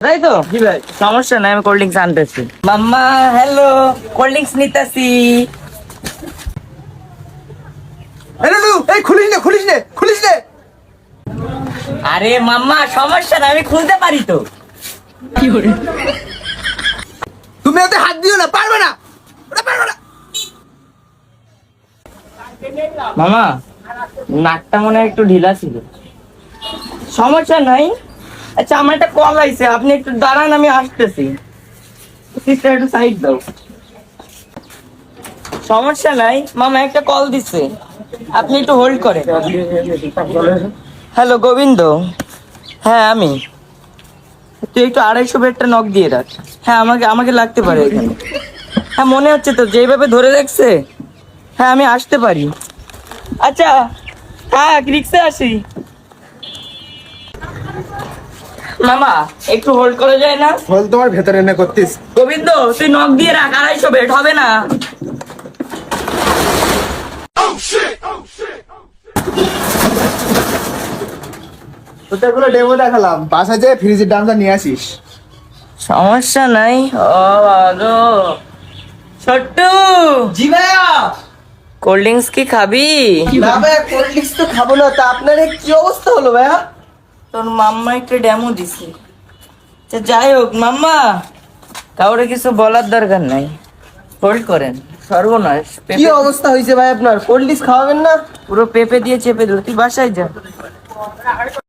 তাই তো জি ভাই, সমস্যা নাই, আমি কোল্ড ড্রিঙ্কস আনতেছি। মাম্মা হ্যালো, কোল্ড ড্রিঙ্কস নিতেছি। এই খুলিস নে। আরে মাম্মা সমস্যা নাই, আমি খুলতে পারি তো। তুমি ওতে হাত দিও না, পারবে না। মামা নাকটা মনে হয় একটু ঢিলা ছিল। সমস্যা নাই। আচ্ছা আমার একটা কল আইছে, আপনি একটু দাঁড়ান, আমি আসতেছি। সিস্টার একটু সাইড দাও। সমস্যা নাই মামা, একটা কল দিছে, আপনি একটু হোল্ড করেন। হ্যালো গোবিন্দ, হ্যাঁ আমি। তুই একটু 250 বেডটা নক দিয়ে রাখ। হ্যাঁ আমাকে আমাকে লাগতে পারে এখানে। হ্যাঁ মনে হচ্ছে তো, যেভাবে ধরে রাখছে। হ্যাঁ আমি আসতে পারি। আচ্ছা হ্যাঁ রিক্সে আসি। মামা একটু হোল্ড করে যায় না? বল তোমার ভেতরে এনে করতিস। গোবিন্দ তুই নক দিয়ে রাখ, 250 বেড হবে না। তোদেরগুলো ডেমো দেখালাম, বাসায় যেয়ে ফ্রিজের দামটা নিয়ে আসিস। সমস্যা নাই। ও ভালো ছোট্টু, জি ভাইয়া। কোল্ড ড্রিঙ্কস কি খাবি? না ভাইয়া, কোল্ড ড্রিঙ্কস তো খাবো না। তা আপনার কি অবস্থা হলো ভাইয়া? তোর মাম্মা একটা ডেমো দিছে। আচ্ছা, যাই হোক মাম্মা, কাউরে কিছু বলার দরকার নাই, হোল্ড করেন। সর্বনাশ, কি পেঁপে- অবস্থা হয়েছে ভাই আপনার? কোল্ড ড্রিঙ্কস খাওয়াবেন না? পুরো পেঁপে দিয়ে চেপে দিল। তুই বাসায় যা।